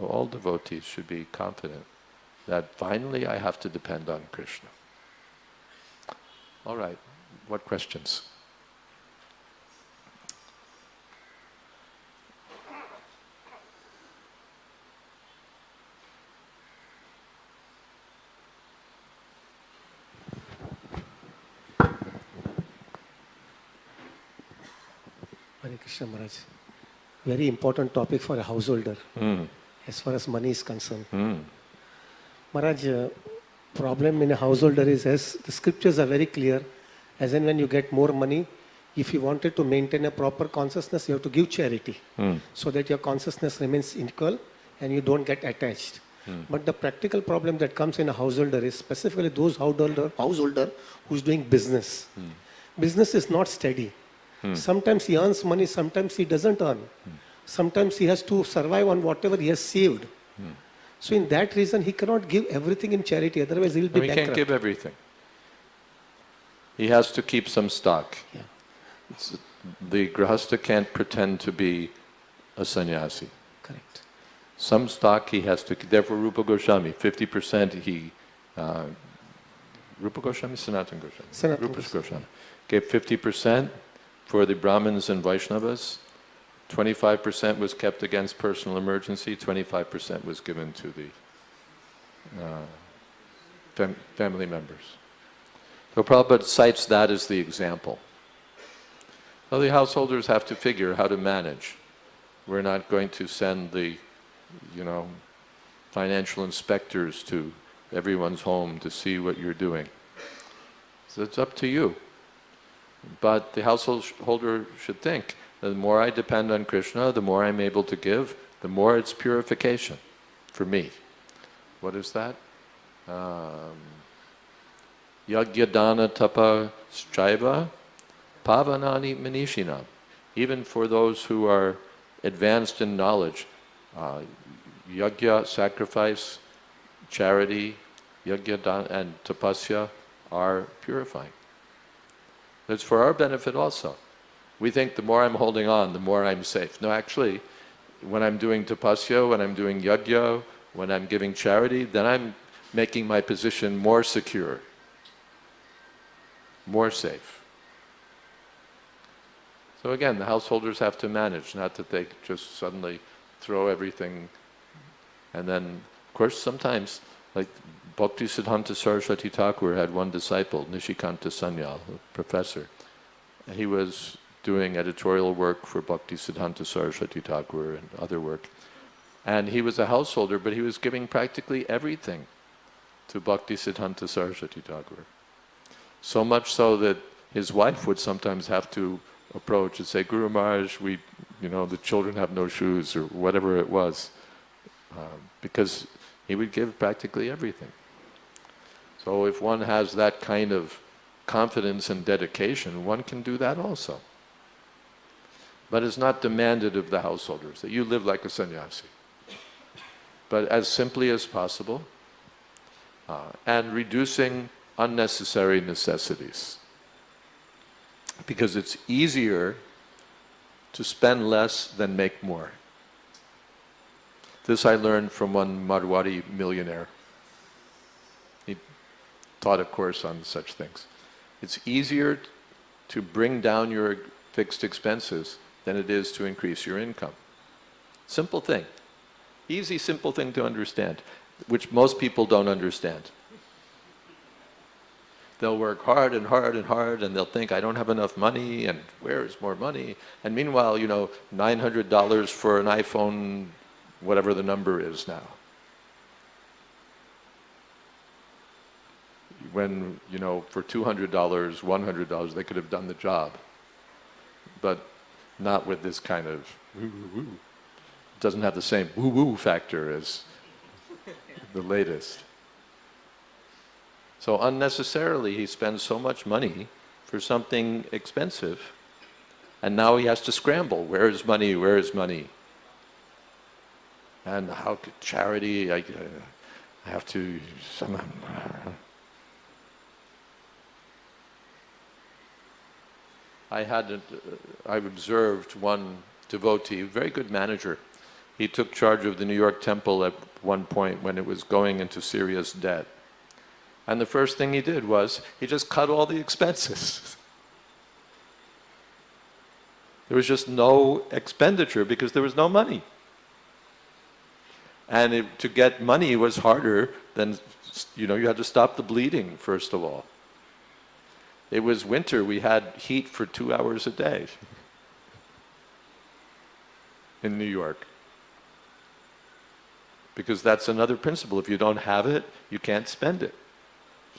So all devotees should be confident that finally I have to depend on Krishna. All right, what questions? Hare Krishna Maharaj. Very important topic for a householder as far as money is concerned. Maharaj, problem in a householder is, as the scriptures are very clear, as in when you get more money, if you wanted to maintain a proper consciousness, you have to give charity so that your consciousness remains equal and you don't get attached. But the practical problem that comes in a householder is specifically those householder who's doing business. Business is not steady. Sometimes he earns money, sometimes he doesn't earn. Sometimes he has to survive on whatever he has saved. So in that reason, he cannot give everything in charity, otherwise he will be bankrupt. He can't give everything. He has to keep some stock. Yeah. The grahastha can't pretend to be a sannyasi. Correct. Some stock he has to, therefore Rupa Goswami, 50% he, Rupa Goswami, Sanatana Goswami? Sanatana Rupa Goswami gave 50% for the Brahmins and Vaishnavas, 25% was kept against personal emergency, 25% was given to the family members. So Prabhupada cites that as the example. So the householders have to figure how to manage. We're not going to send the, financial inspectors to everyone's home to see what you're doing. So it's up to you. But the householder should think, the more I depend on Krishna, the more I'm able to give, the more it's purification for me. What is that? Yagya dana tapa straiva pavanani manishinam. Even for those who are advanced in knowledge, yagya, sacrifice, charity, yagya dana, and tapasya are purifying. It's for our benefit also. We think the more I'm holding on, the more I'm safe. No, actually, when I'm doing tapasya, when I'm doing yagya, when I'm giving charity, then I'm making my position more secure, more safe. So again, the householders have to manage, not that they just suddenly throw everything. And then, of course, sometimes, like Bhakti Siddhanta Saraswati Thakur had one disciple, Nishikanta Sanyal, a professor. He was doing editorial work for Bhakti Siddhanta Saraswati Thakur and other work. And he was a householder, but he was giving practically everything to Bhakti Siddhanta Saraswati Thakur. So much so that his wife would sometimes have to approach and say, Guru Maharaj, the children have no shoes, or whatever it was, because he would give practically everything. So if one has that kind of confidence and dedication, one can do that also. But it's not demanded of the householders that you live like a sannyasi. But as simply as possible, and reducing unnecessary necessities. Because it's easier to spend less than make more. This I learned from one Marwari millionaire. He taught a course on such things. It's easier to bring down your fixed expenses than it is to increase your income. Simple thing. Easy, simple thing to understand, which most people don't understand. They'll work hard and hard and hard, and they'll think, I don't have enough money, and where is more money? And meanwhile, $900 for an iPhone, whatever the number is now. When, for $200, $100, they could have done the job. But not with this kind of woo-woo-woo. It doesn't have the same woo-woo factor as the latest. So unnecessarily he spends so much money for something expensive, and now he has to scramble. Where is money? Where is money? And how could charity, I have to somehow... I observed one devotee, very good manager. he took charge of the New York temple at one point when it was going into serious debt. And the first thing he did was, he just cut all the expenses. There was just no expenditure because there was no money. And to get money was harder than, you had to stop the bleeding, first of all. It was winter, we had heat for 2 hours a day in New York. Because that's another principle. If you don't have it, you can't spend it.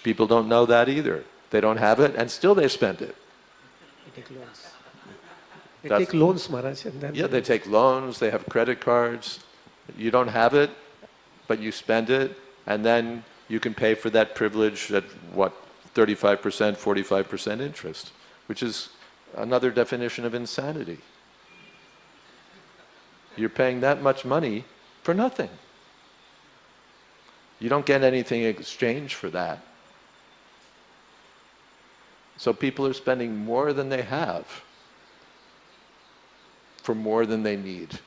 People don't know that either. They don't have it, and still they spend it. They take loans. They take loans, Maharaj. And then they take loans, they have credit cards. You don't have it, but you spend it, and then you can pay for that privilege at, 35%, 45% interest, which is another definition of insanity. You're paying that much money for nothing. You don't get anything in exchange for that. So people are spending more than they have for more than they need.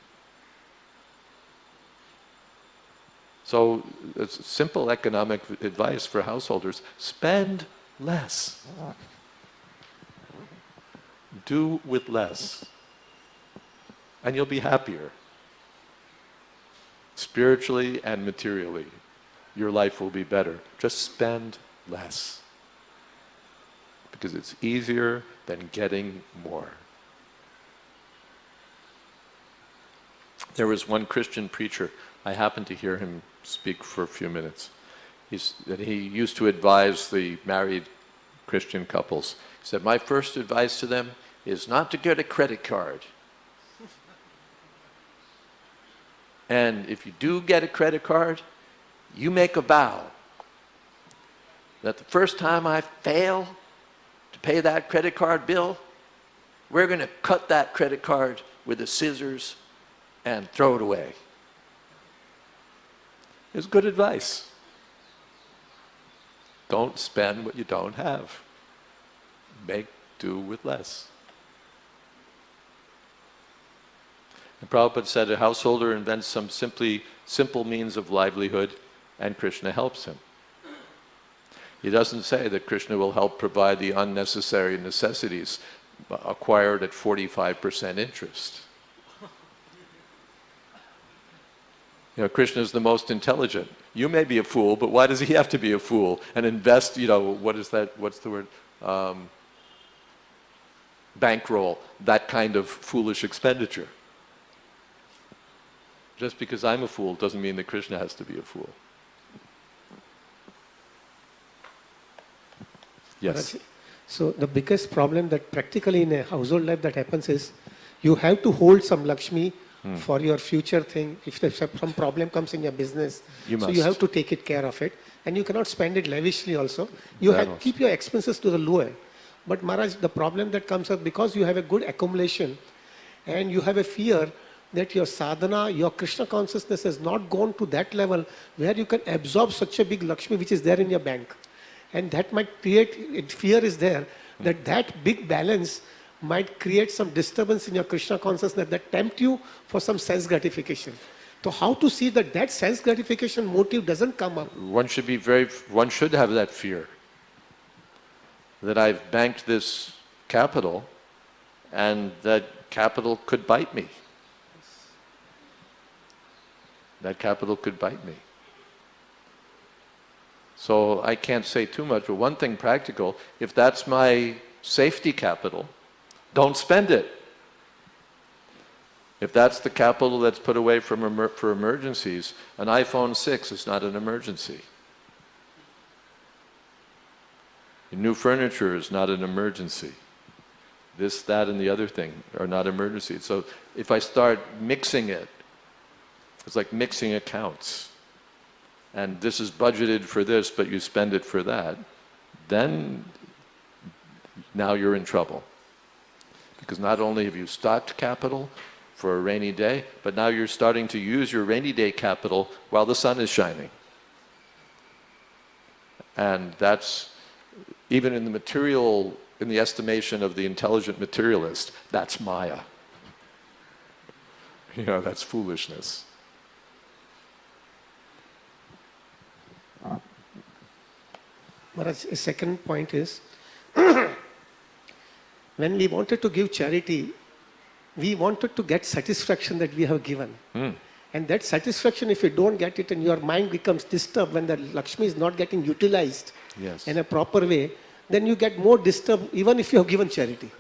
So it's simple economic advice for householders: spend less. Do with less. And you'll be happier. Spiritually and materially, your life will be better. Just spend less. Because it's easier than getting more. There was one Christian preacher, I happened to hear him speak for a few minutes. He used to advise the married Christian couples. He said, my first advice to them is not to get a credit card. And if you do get a credit card, you make a vow that the first time I fail to pay that credit card bill, we're going to cut that credit card with the scissors and throw it away. It's good advice. Don't spend what you don't have. Make do with less. And Prabhupada said a householder invents some simple means of livelihood, and Krishna helps him. He doesn't say that Krishna will help provide the unnecessary necessities acquired at 45% interest. Krishna is the most intelligent. You may be a fool, but why does he have to be a fool and invest, what's the word? Bankroll, that kind of foolish expenditure. Just because I'm a fool doesn't mean that Krishna has to be a fool. Yes. So the biggest problem that practically in a household life that happens is you have to hold some Lakshmi for your future thing. If some problem comes in your business, so you have to take care of it. And you cannot spend it lavishly also. You have to keep your expenses to the lower. But Maharaj, the problem that comes up because you have a good accumulation and you have a fear that your sadhana, your Krishna consciousness has not gone to that level where you can absorb such a big Lakshmi which is there in your bank. And that might create, fear is there, that big balance might create some disturbance in your Krishna consciousness that tempt you for some sense gratification. So how to see that sense gratification motive doesn't come up? One should have that fear. That I've banked this capital and that capital could bite me. That capital could bite me. So I can't say too much, but one thing practical, if that's my safety capital, don't spend it. If that's the capital that's put away for emergencies, an iPhone 6 is not an emergency. New furniture is not an emergency. This, that, and the other thing are not emergencies. So if I start mixing it, it's like mixing accounts. And this is budgeted for this, but you spend it for that. Then, now you're in trouble. Because not only have you stocked capital for a rainy day, but now you're starting to use your rainy day capital while the sun is shining. And that's, even in the estimation of the intelligent materialist, that's Maya. That's foolishness. Maharaj, a second point is, when we wanted to give charity, we wanted to get satisfaction that we have given. And that satisfaction, if you don't get it and your mind becomes disturbed when the Lakshmi is not getting utilized in a proper way, then you get more disturbed even if you have given charity.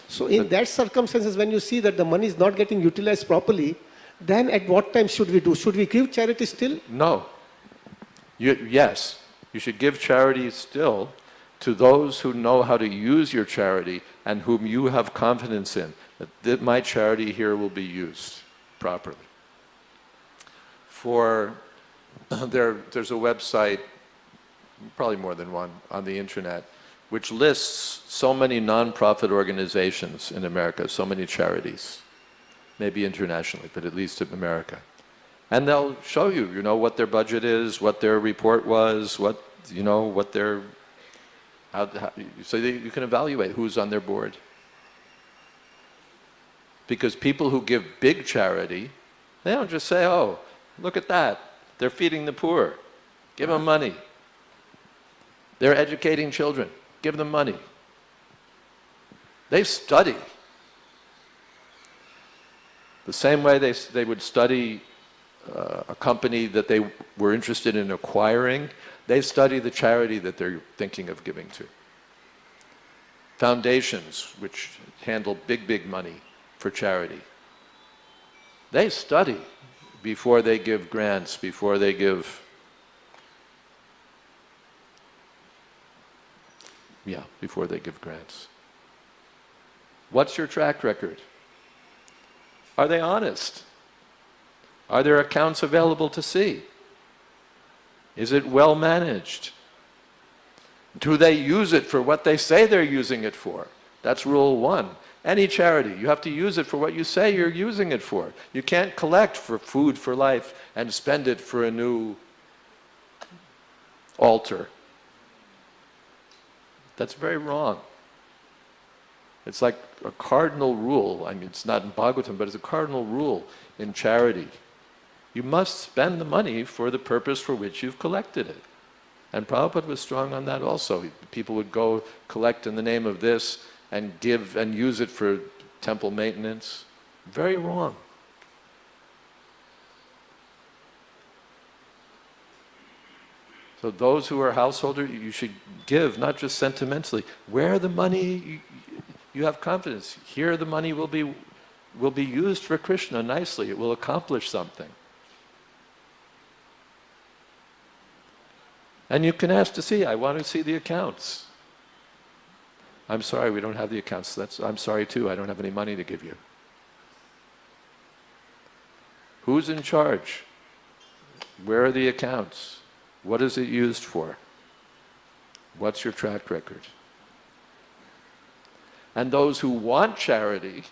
So in that circumstances, when you see that the money is not getting utilized properly, then at what time should we do? Should we give charity still? No. Yes, you should give charity still to those who know how to use your charity and whom you have confidence in, that my charity here will be used properly. There's a website, probably more than one, on the internet, which lists so many non-profit organizations in America, so many charities, maybe internationally, but at least in America. And they'll show you, what their budget is, what their report was, so you can evaluate who's on their board. Because people who give big charity, they don't just say, oh, look at that, they're feeding the poor, give them money. They're educating children, give them money. They study. The same way they would study a company that they were interested in acquiring, they study the charity that they're thinking of giving to. Foundations, which handle big money for charity, they study before they give grants, before they give grants. What's your track record? Are they honest? Are there accounts available to see? Is it well managed? Do they use it for what they say they're using it for? That's rule one. Any charity, you have to use it for what you say you're using it for. You can't collect for food for life and spend it for a new altar. That's very wrong. It's like a cardinal rule. I mean, it's not in Bhagavatam, but it's a cardinal rule in charity. You must spend the money for the purpose for which you've collected it. And Prabhupada was strong on that also. People would go collect in the name of this and give and use it for temple maintenance. Very wrong. So those who are householders, you should give, not just sentimentally. Where the money, you have confidence. Here the money will be used for Krishna nicely. It will accomplish something. And you can ask to see, I want to see the accounts. I'm sorry, we don't have the accounts. I'm sorry too, I don't have any money to give you. Who's in charge? Where are the accounts? What is it used for? What's your track record? And those who want charity,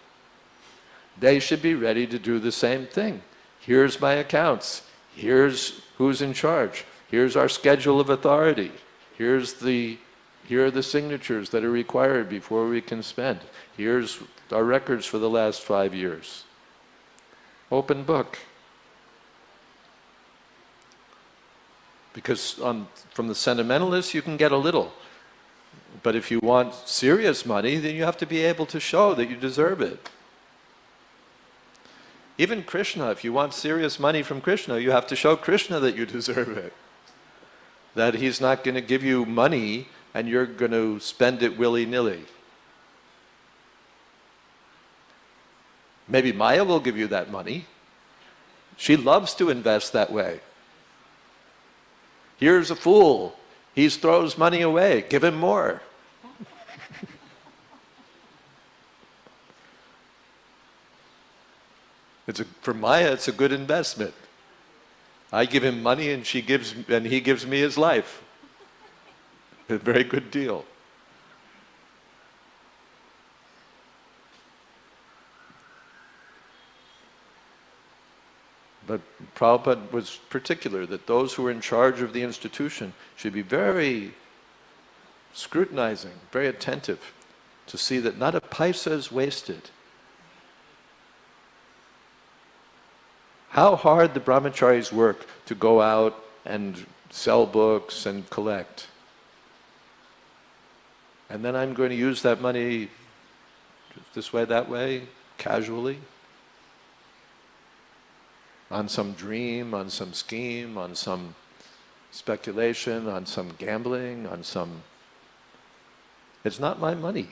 they should be ready to do the same thing. Here's my accounts. Here's who's in charge. Here's our schedule of authority. Here are the signatures that are required before we can spend. Here's our records for the last 5 years. Open book. Because from the sentimentalists you can get a little. But if you want serious money, then you have to be able to show that you deserve it. Even Krishna, if you want serious money from Krishna, you have to show Krishna that you deserve it. That he's not going to give you money and you're going to spend it willy-nilly. Maybe Maya will give you that money. She loves to invest that way. Here's a fool. He throws money away. Give him more. For Maya, it's a good investment. I give him money and he gives me his life. A very good deal. But Prabhupada was particular that those who are in charge of the institution should be very scrutinizing, very attentive to see that not a paisa is wasted. How hard the brahmacharis work to go out and sell books and collect. And then I'm going to use that money this way, that way, casually, on some dream, on some scheme, on some speculation, on some gambling, on some... It's not my money.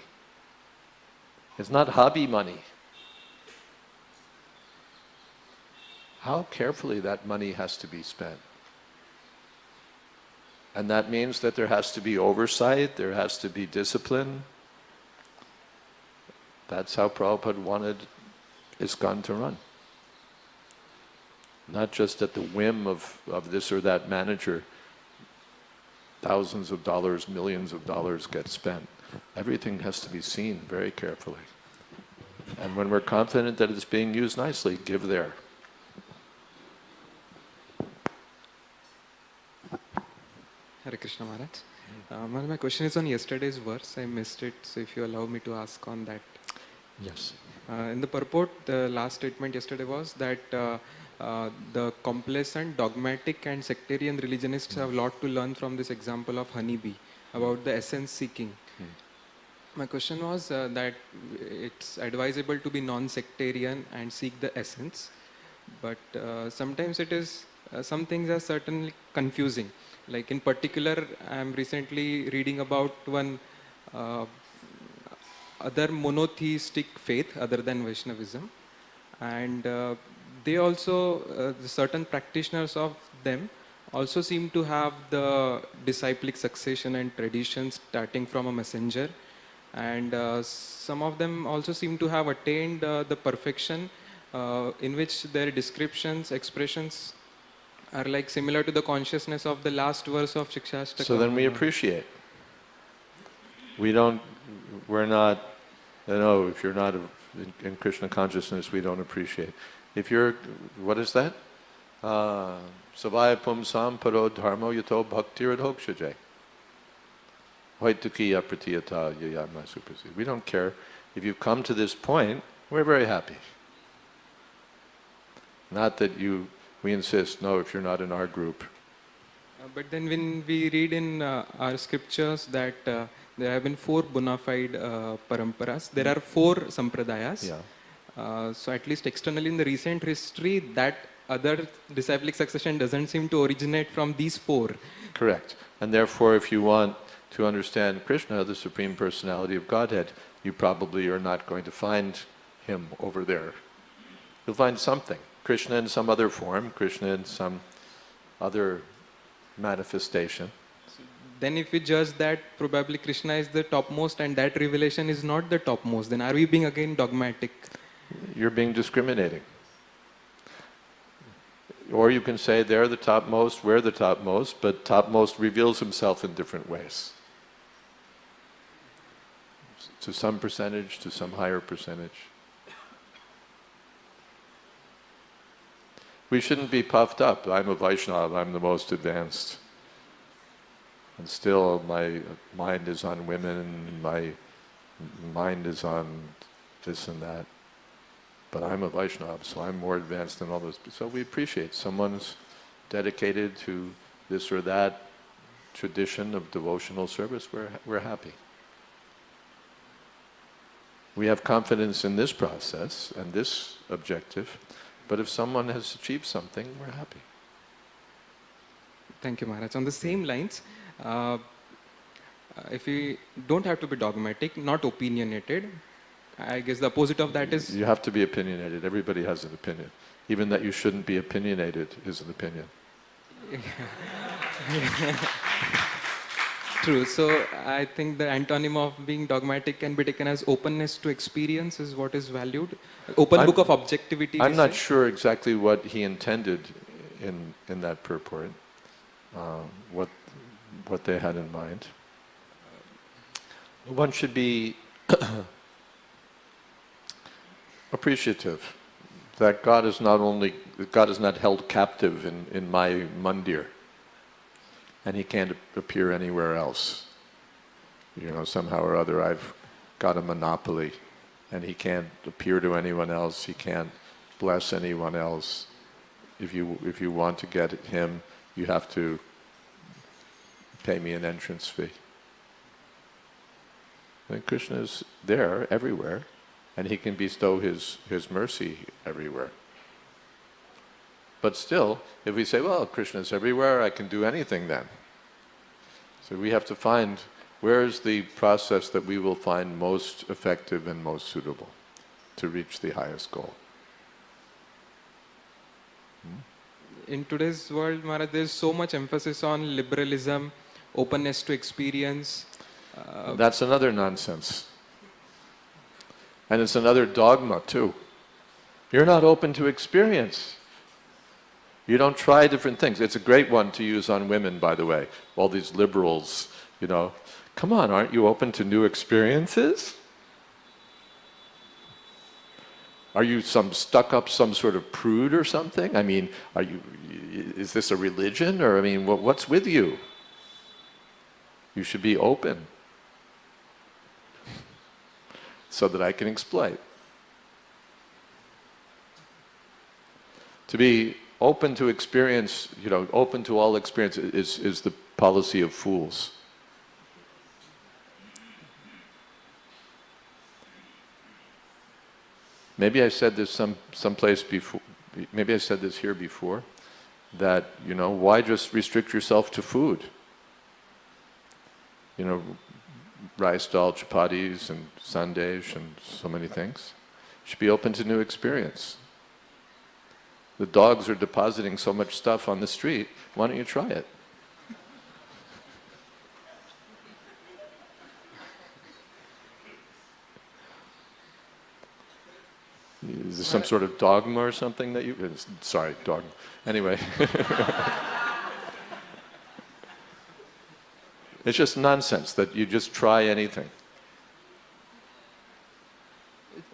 It's not hobby money. How carefully that money has to be spent. And that means that there has to be oversight, there has to be discipline. That's how Prabhupada wanted ISKCON to run. Not just at the whim of this or that manager. Thousands of dollars, millions of dollars get spent. Everything has to be seen very carefully. And when we're confident that it's being used nicely, give there. Hare Krishna Maharaj. My question is on yesterday's verse. I missed it, so if you allow me to ask on that. Yes. In the purport, the last statement yesterday was that the complacent, dogmatic and sectarian religionists have a lot to learn from this example of honeybee, about the essence seeking. My question was that it's advisable to be non-sectarian and seek the essence, but sometimes it is, some things are certainly confusing. Like in particular, I am recently reading about one other monotheistic faith other than Vaishnavism, and they also, certain practitioners of them also seem to have the disciplic succession and tradition starting from a messenger, and some of them also seem to have attained the perfection in which their descriptions, expressions are like similar to the consciousness of the last verse of Shikshastakam. So then we appreciate. We're not, if you're not in Krishna consciousness, we don't appreciate. If you're, what is that? Savaya pumsam paro dharmo yato bhaktiradhokshaje. Vaitukiya pratiyata yayama suprasi. We don't care. If you've come to this point, we're very happy. Not that we insist, no, if you're not in our group. But then when we read in our scriptures that there have been 4 bona fide paramparas, there are 4 sampradayas. Yeah. So at least externally in the recent history, that other disciplic succession doesn't seem to originate from these 4. Correct. And therefore, if you want to understand Krishna, the Supreme Personality of Godhead, you probably are not going to find him over there. You'll find something. Krishna in some other form, Krishna in some other manifestation. Then if we judge that probably Krishna is the topmost and that revelation is not the topmost, then are we being again dogmatic? You're being discriminating. Or you can say they're the topmost, we're the topmost, but topmost reveals himself in different ways. To some percentage, to some higher percentage. We shouldn't be puffed up. I'm a Vaishnava, I'm the most advanced. And still my mind is on women, my mind is on this and that. But I'm a Vaishnava, so I'm more advanced than all those. So we appreciate someone's dedicated to this or that tradition of devotional service, we're happy. We have confidence in this process and this objective, but if someone has achieved something, we're happy. Thank you, Maharaj. On the same lines, if we don't have to be dogmatic, not opinionated, I guess the opposite of that is... You have to be opinionated. Everybody has an opinion. Even that you shouldn't be opinionated is an opinion. True. So I think the antonym of being dogmatic can be taken as openness to experience is what is valued. Open book of objectivity. I'm not sure exactly what he intended in that purport, what they had in mind. One should be appreciative that God is not held captive in my mandir, and he can't appear anywhere else. Somehow or other I've got a monopoly, and he can't appear to anyone else, he can't bless anyone else. if you want to get him, you have to pay me an entrance fee. And Krishna is there everywhere, and he can bestow his mercy everywhere. But still, if we say, well, Krishna is everywhere, I can do anything then. So we have to find where is the process that we will find most effective and most suitable to reach the highest goal. In today's world, Maharaj, there's so much emphasis on liberalism, openness to experience. That's another nonsense. And it's another dogma too. You're not open to experience. You don't try different things. It's a great one to use on women, by the way. All these liberals, come on, aren't you open to new experiences? Are you some sort of prude or something? I mean, is this a religion? Or, what's with you? You should be open so that I can exploit. To be open to experience, open to all experience is the policy of fools. Maybe I said this someplace before, maybe I said this here before, that, why just restrict yourself to food? Rice dal, chapatis and sandesh and so many things. You should be open to new experience. The dogs are depositing so much stuff on the street, why don't you try it? Is there some sort of dogma or something that you... Sorry, dogma. Anyway. It's just nonsense that you just try anything.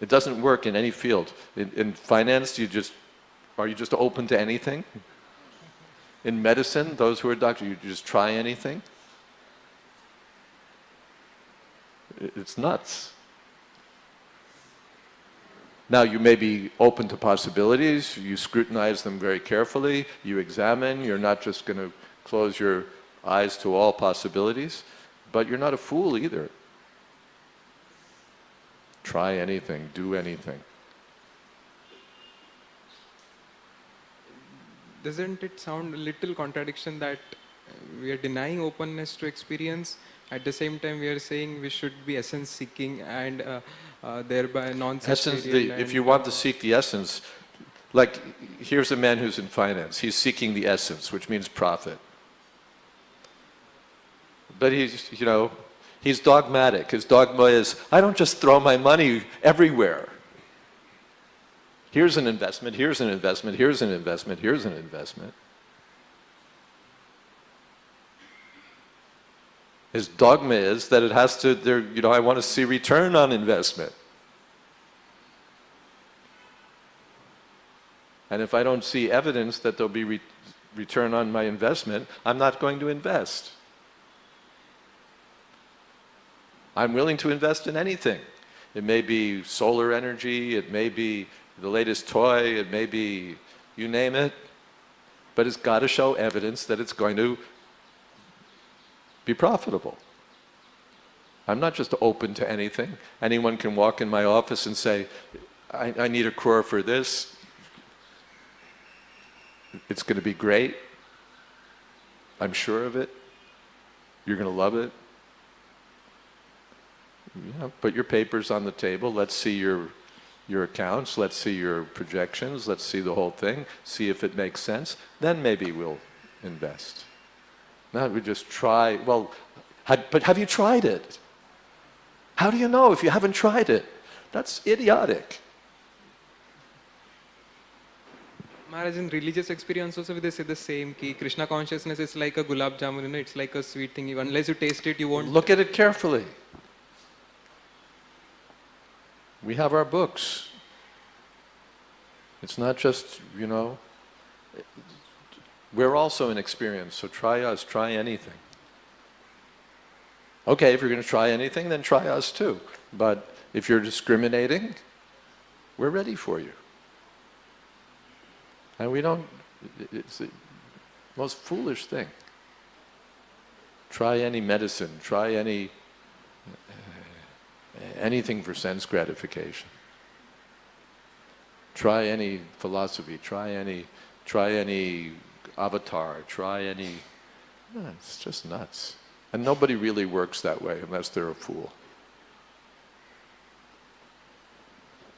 It doesn't work in any field. In finance, are you just open to anything? In medicine, those who are doctors, you just try anything? It's nuts. Now you may be open to possibilities, you scrutinize them very carefully, you examine, you're not just going to close your eyes to all possibilities, but you're not a fool either. Try anything, do anything. Doesn't it sound a little contradiction that we are denying openness to experience, at the same time we are saying we should be essence seeking and thereby non-sectarian? If you want to seek the essence, like here's a man who's in finance, he's seeking the essence, which means profit. But he's dogmatic. His dogma is, I don't just throw my money everywhere. Here's an investment, here's an investment, here's an investment, here's an investment. His dogma is that it has to, I want to see return on investment. And if I don't see evidence that there'll be return on my investment, I'm not going to invest. I'm willing to invest in anything. It may be solar energy, it may be the latest toy, it may be, you name it, but it's got to show evidence that it's going to be profitable. I'm not just open to anything. Anyone can walk in my office and say, I need a crore for this. It's going to be great. I'm sure of it. You're going to love it. Put your papers on the table. Let's see your accounts. Let's see your projections. Let's see the whole thing. See if it makes sense. Then maybe we'll invest. Now we just try. Well, but have you tried it? How do you know if you haven't tried it? That's idiotic. Maharaj, in religious experience also they say the same, ki Krishna consciousness is like a gulab jamun, it's like a sweet thing. Unless you taste it, you won't... Look at it carefully. We have our books. It's not just, we're also in experience, so try us, try anything. Okay, if you're going to try anything, then try us too. But if you're discriminating, we're ready for you. And we don't It's the most foolish thing. Try any medicine, try anything for sense gratification. Try any philosophy, try any avatar, try any... No, it's just nuts. And nobody really works that way unless they're a fool.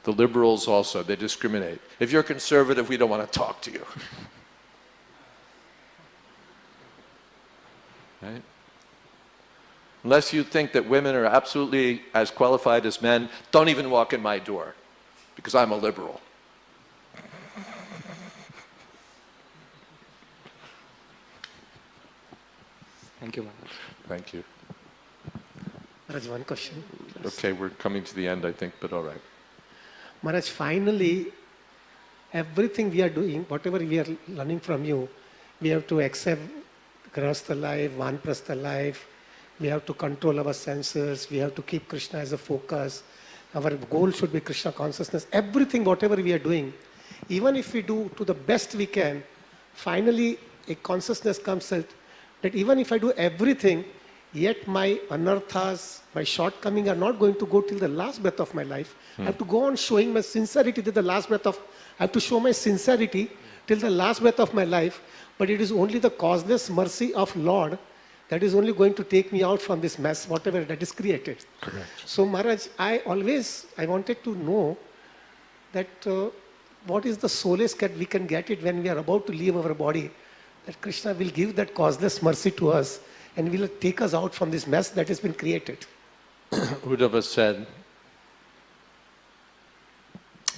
The liberals also, they discriminate. If you're conservative, we don't want to talk to you. Right? Unless you think that women are absolutely as qualified as men, don't even walk in my door, because I'm a liberal. Thank you, Maharaj. Thank you. Maharaj, one question. Okay, we're coming to the end, I think, but all right. Maharaj, finally, everything we are doing, whatever we are learning from you, we have to accept Grahastha life, Vanprastha life, we have to control our senses, we have to keep Krishna as a focus, our goal should be Krishna consciousness, everything, whatever we are doing, even if we do to the best we can, finally a consciousness comes that even if I do everything, yet my anarthas, my shortcomings are not going to go till the last breath of my life. I have to go on showing my sincerity till the last breath of, I have to show my sincerity till the last breath of my life, but it is only the causeless mercy of Lord that is only going to take me out from this mess, whatever that is created. Correct. So Maharaj, I wanted to know that what is the solace that we can get it when we are about to leave our body, that Krishna will give that causeless mercy to us and will take us out from this mess that has been created. Uddhava said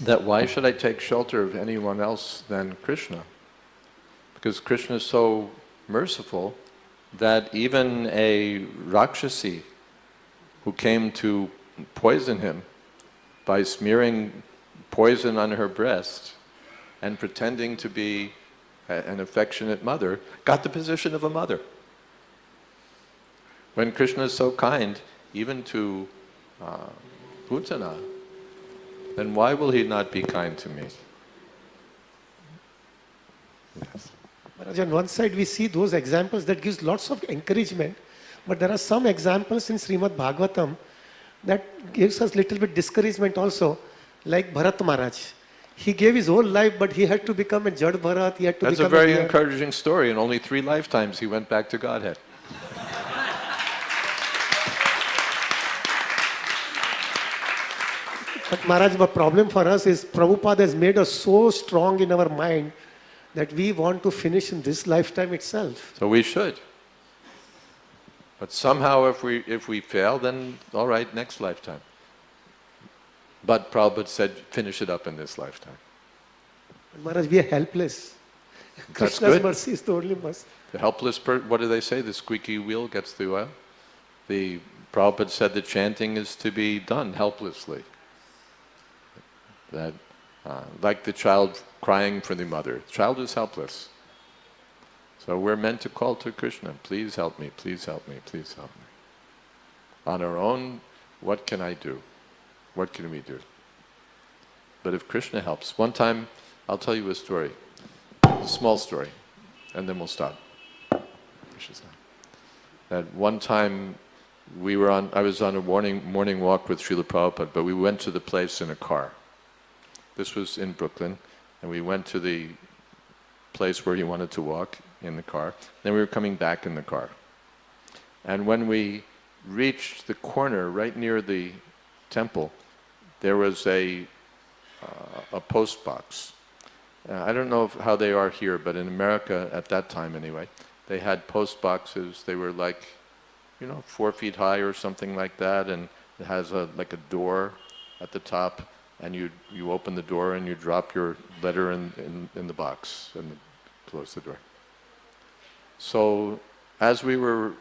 that why should I take shelter of anyone else than Krishna? Because Krishna is so merciful that even a Rakshasi who came to poison him by smearing poison on her breast and pretending to be an affectionate mother, got the position of a mother. When Krishna is so kind, even to Putana, then why will he not be kind to me? Yes. Maharaj, on one side we see those examples that gives lots of encouragement, but there are some examples in Srimad Bhagavatam that gives us little bit discouragement also, like Bharat Maharaj. He gave his whole life, but he had to become a Jad Bharat, he had to That's become a very deer. encouraging story. In only 3 lifetimes he went back to Godhead. But Maharaj, the problem for us is Prabhupada has made us so strong in our mind that we want to finish in this lifetime itself. So we should. But somehow if we fail, then all right, next lifetime. But Prabhupada said, finish it up in this lifetime. But Maharaj, we are helpless. That's Krishna's good. mercy is the only mercy. The helpless what do they say? The squeaky wheel gets the oil. The Prabhupada said the chanting is to be done helplessly. That, like the child crying for the mother. The child is helpless. So we're meant to call to Krishna, please help me, please help me, please help me. On our own, what can I do? What can we do? But if Krishna helps, one time, I'll tell you a story, a small story, and then we'll stop. That one time I was on a morning walk with Srila Prabhupada, but we went to the place in a car. This was in Brooklyn, and we went to the place where he wanted to walk in the car. Then we were coming back in the car. And when we reached the corner right near the temple, there was a post box. I don't know how they are here, but in America at that time anyway, they had post boxes. They were like, 4 feet high or something like that, and it has like a door at the top, and you open the door and you drop your letter in the box and close the door. So as we were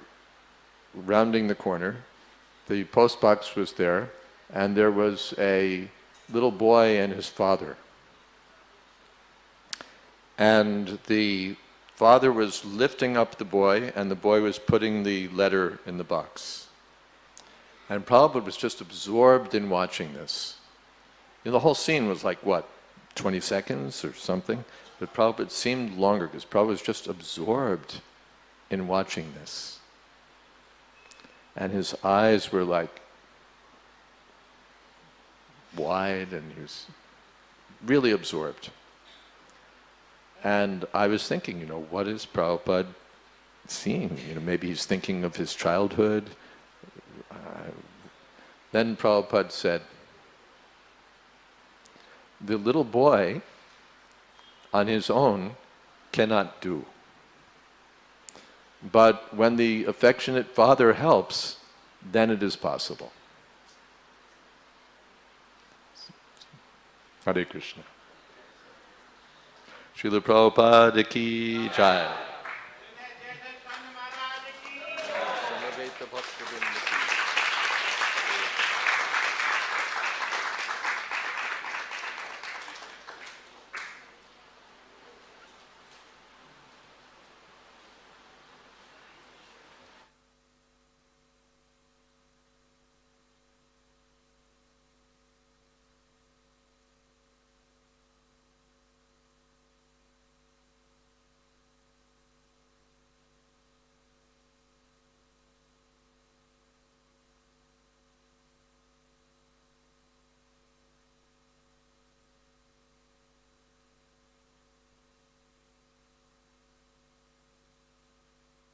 rounding the corner, the post box was there, and there was a little boy and his father. And the father was lifting up the boy, and the boy was putting the letter in the box. And Prabhupada was just absorbed in watching this. The whole scene was like, 20 seconds or something? But Prabhupada, it seemed longer because Prabhupada was just absorbed in watching this. And his eyes were like wide and he was really absorbed. And I was thinking, what is Prabhupada seeing? Maybe he's thinking of his childhood. Then Prabhupada said, the little boy on his own cannot do. But when the affectionate father helps, then it is possible. Hare Krishna. Srila Prabhupada ki jai.